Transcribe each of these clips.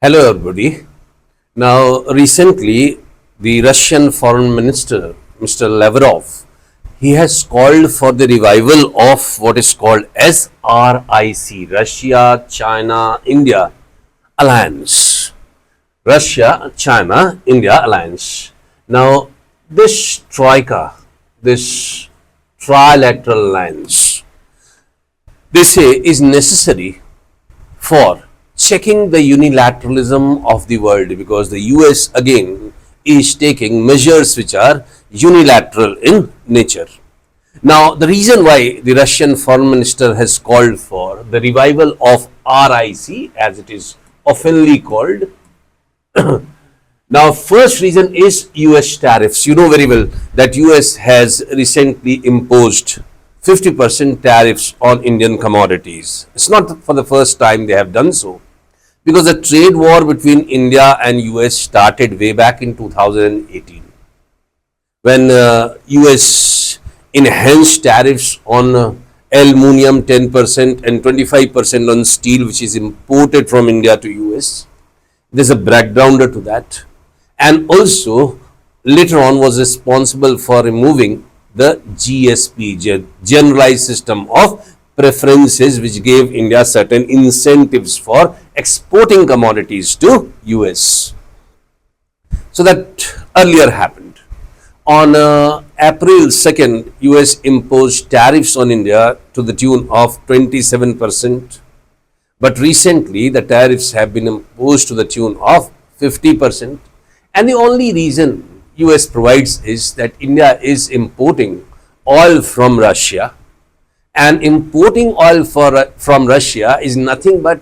Hello, everybody. Now, recently, the Russian Foreign Minister, Mr. Lavrov, he has called for the revival of what is called as RIC, Russia, China, India Alliance. Russia, China, India Alliance. Now, this troika, this trilateral alliance, they say is necessary for checking the unilateralism of the world, because the US again is taking measures which are unilateral in nature. Now, the reason why the Russian foreign minister has called for the revival of RIC, as it is oftenly called, now first reason is US tariffs. You know very well that US has recently imposed 50% tariffs on Indian commodities. It's not for the first time they have done so, because the trade war between India and US started way back in 2018, when US enhanced tariffs on aluminum 10% and 25% on steel which is imported from India to US. There's a backgrounder to that, and also later on was responsible for removing the GSP, Generalized System of Preferences, which gave India certain incentives for exporting commodities to US. So that earlier happened. On April 2nd, US imposed tariffs on India to the tune of 27%. But recently, the tariffs have been imposed to the tune of 50%. And the only reason US provides is that India is importing oil from Russia, and importing oil from Russia is nothing but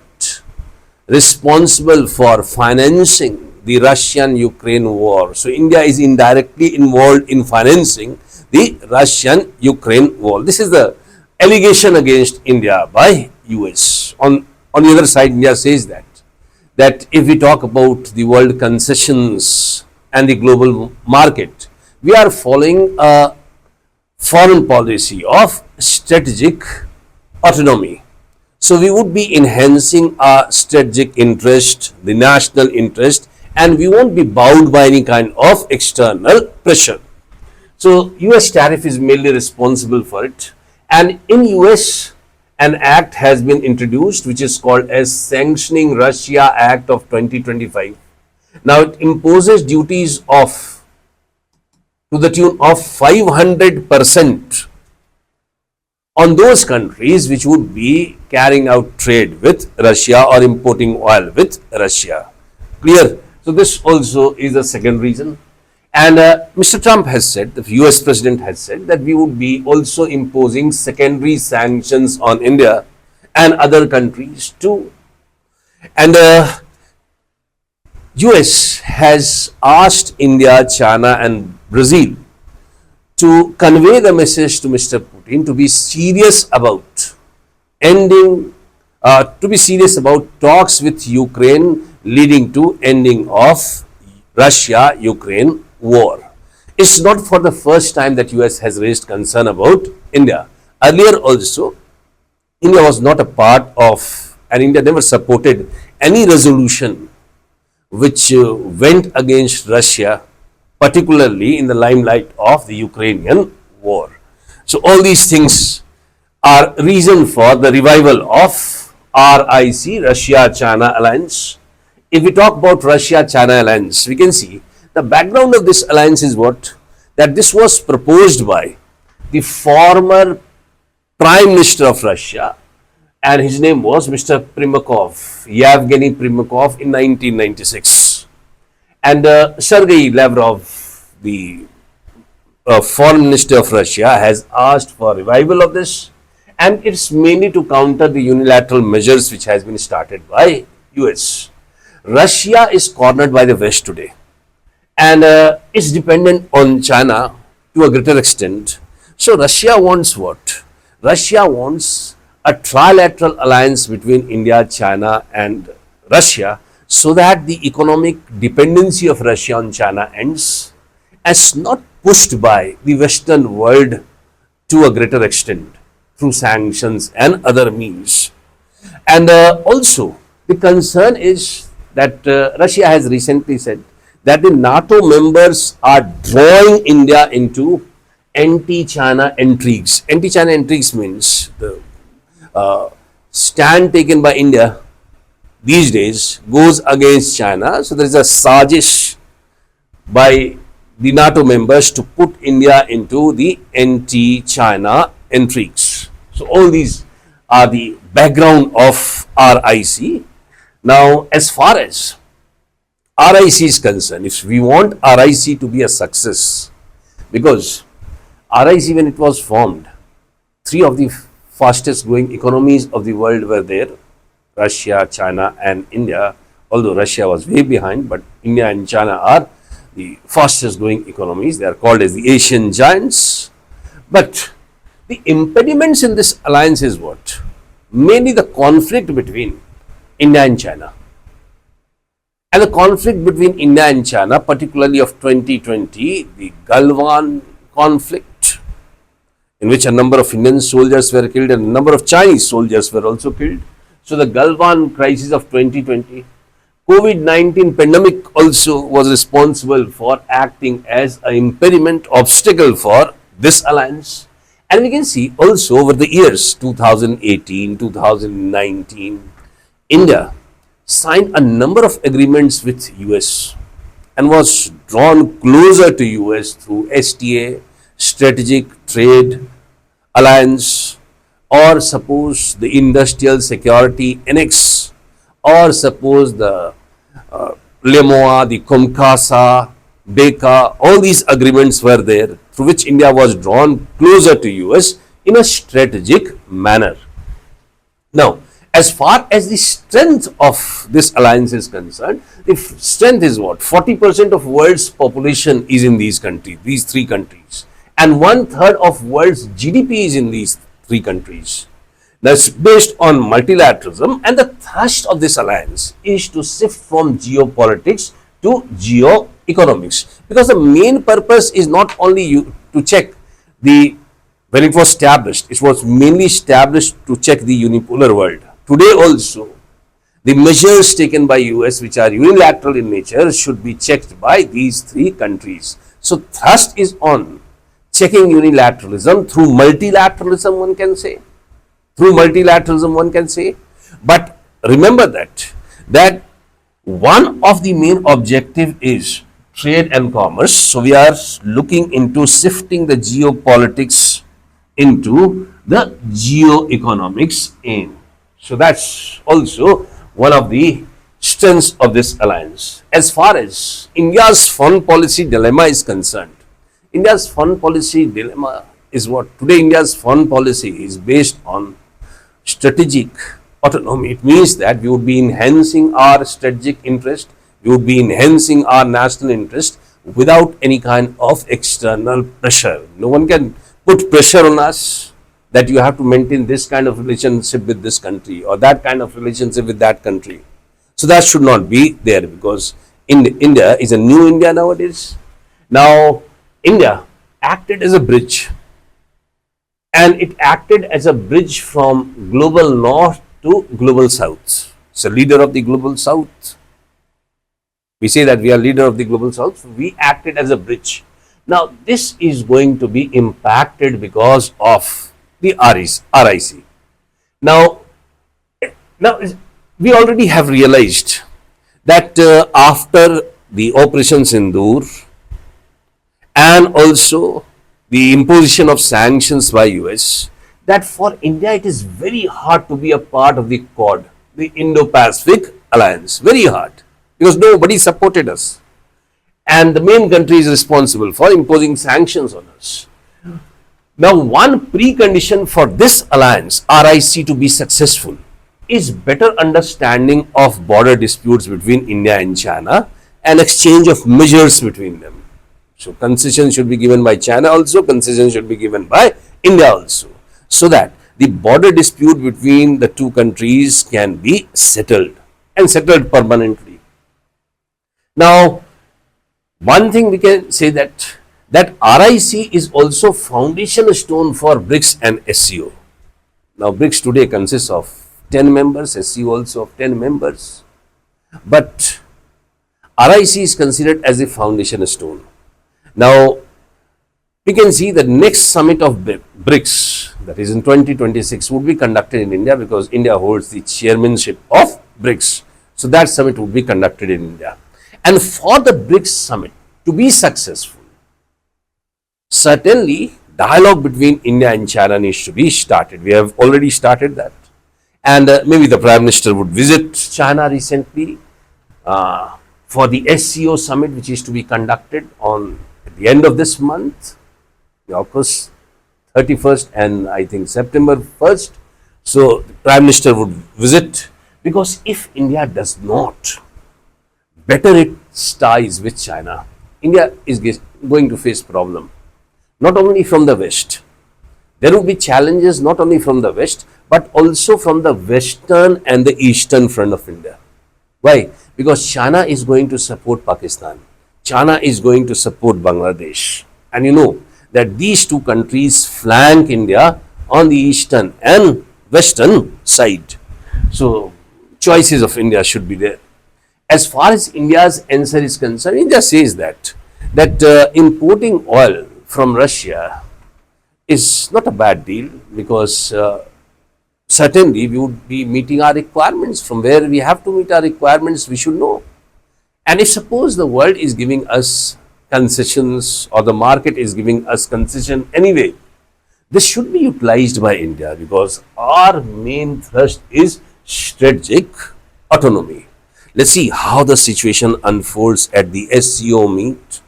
responsible for financing the Russian-Ukraine war. So India is indirectly involved in financing the Russian-Ukraine war. This is the allegation against India by US. On the other side, India says that if we talk about the world concessions and the global market, we are following a foreign policy of strategic autonomy. So we would be enhancing our strategic interest, the national interest, and we won't be bound by any kind of external pressure. So US tariff is mainly responsible for it. And in US, an act has been introduced which is called as Sanctioning Russia Act of 2025. Now it imposes duties of to the tune of 500% on those countries which would be carrying out trade with Russia or importing oil with Russia. Clear? So this also is a second reason. And Mr. Trump has said, the US president has said, that we would be also imposing secondary sanctions on India and other countries too. And US has asked India, China and Brazil to convey the message to Mr. Putin to be serious about ending, to be serious about talks with Ukraine leading to ending of Russia-Ukraine war. It's not for the first time that US has raised concern about India. Earlier also, India was not a part of, and India never supported any resolution which went against Russia, particularly in the limelight of the Ukrainian war. So all these things are reason for the revival of RIC, Russia-China Alliance. If we talk about Russia-China Alliance, we can see the background of this alliance is what? That this was proposed by the former Prime Minister of Russia, and his name was Mr. Primakov, Yevgeny Primakov, in 1996. And Sergei Lavrov, the Foreign Minister of Russia, has asked for revival of this, and it's mainly to counter the unilateral measures which has been started by US. Russia is cornered by the West today, and it's dependent on China to a greater extent. So Russia wants what? Russia wants a trilateral alliance between India, China and Russia, so that the economic dependency of Russia on China ends, as not pushed by the Western world to a greater extent through sanctions and other means. And also the concern is that Russia has recently said that the NATO members are drawing India into anti-China intrigues. Anti-China intrigues means the stand taken by India these days goes against China. So there is a sajish by the NATO members to put India into the anti-China intrigues. So all these are the background of RIC. Now, as far as RIC is concerned, if we want RIC to be a success, because RIC, when it was formed, three of the fastest growing economies of the world were there: Russia, China and India. Although Russia was way behind, but India and China are the fastest growing economies. They are called as the Asian giants. But the impediments in this alliance is what? Mainly the conflict between India and China. And the conflict between India and China, particularly of 2020, the Galwan conflict, in which a number of Indian soldiers were killed and a number of Chinese soldiers were also killed. So the Galwan crisis of 2020, COVID-19 pandemic also was responsible for acting as an impediment, obstacle for this alliance. And we can see also over the years 2018, 2019, India signed a number of agreements with US and was drawn closer to US through STA, Strategic Trade Alliance, or suppose the Industrial Security Annex, or suppose the LEMOA, the COMCASA, BECA, all these agreements were there through which India was drawn closer to US in a strategic manner. Now, as far as the strength of this alliance is concerned, the strength is what? 40% of world's population is in these countries, these three countries, and 1/3 of world's GDP is in these three countries. That's based on multilateralism, and the thrust of this alliance is to shift from geopolitics to geoeconomics, because the main purpose is not only to check the, when it was established, it was mainly established to check the unipolar world. Today also, the measures taken by US which are unilateral in nature should be checked by these three countries. So thrust is on checking unilateralism through multilateralism, one can say. Through multilateralism, one can say. But remember that one of the main objective is trade and commerce. So we are looking into shifting the geopolitics into the geoeconomics aim. So that's also one of the strengths of this alliance. As far as India's foreign policy dilemma is concerned, India's foreign policy dilemma is what? Today India's foreign policy is based on strategic autonomy. It means that we would be enhancing our strategic interest, we would be enhancing our national interest without any kind of external pressure. No one can put pressure on us that you have to maintain this kind of relationship with this country or that kind of relationship with that country. So that should not be there, because India is a new India nowadays. Now, India acted as a bridge, and it acted as a bridge from global north to global south. It's a leader of the global south. We say that we are leader of the global south. We acted as a bridge. Now, this is going to be impacted because of the RIC. Now, we already have realized that after the Operation Sindoor and also the imposition of sanctions by US, that for India it is very hard to be a part of the Quad, the Indo-Pacific Alliance. Very hard, because nobody supported us. And the main country is responsible for imposing sanctions on us. Now, one precondition for this alliance, RIC, to be successful is better understanding of border disputes between India and China and exchange of measures between them. So, concession should be given by China also, concession should be given by India also, so that the border dispute between the two countries can be settled and settled permanently. Now, one thing we can say that RIC is also foundation stone for BRICS and SCO. Now, BRICS today consists of 10 members, SCO also of 10 members. But RIC is considered as a foundation stone. Now, we can see the next summit of BRICS, that is in 2026, would be conducted in India because India holds the chairmanship of BRICS. So that summit would be conducted in India. And for the BRICS summit to be successful, certainly dialogue between India and China needs to be started. We have already started that. And maybe the Prime Minister would visit China recently for the SCO summit, which is to be conducted on at the end of this month, August 31st and I think September 1st. So the Prime Minister would visit, because if India does not better its ties with China, India is going to face problem, not only from the West. There will be challenges not only from the West, but also from the Western and the Eastern front of India. Why? Because China is going to support Pakistan. China is going to support Bangladesh. And you know that these two countries flank India on the Eastern and Western side. So choices of India should be there. As far as India's answer is concerned, India says that importing oil from Russia is not a bad deal, because certainly we would be meeting our requirements. From where we have to meet our requirements, we should know. And if suppose the world is giving us concessions, or the market is giving us concession anyway, this should be utilized by India, because our main thrust is strategic autonomy. Let's see how the situation unfolds at the SCO meet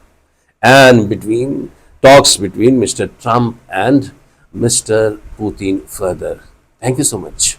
and between talks between Mr. Trump and Mr. Putin further. Thank you so much.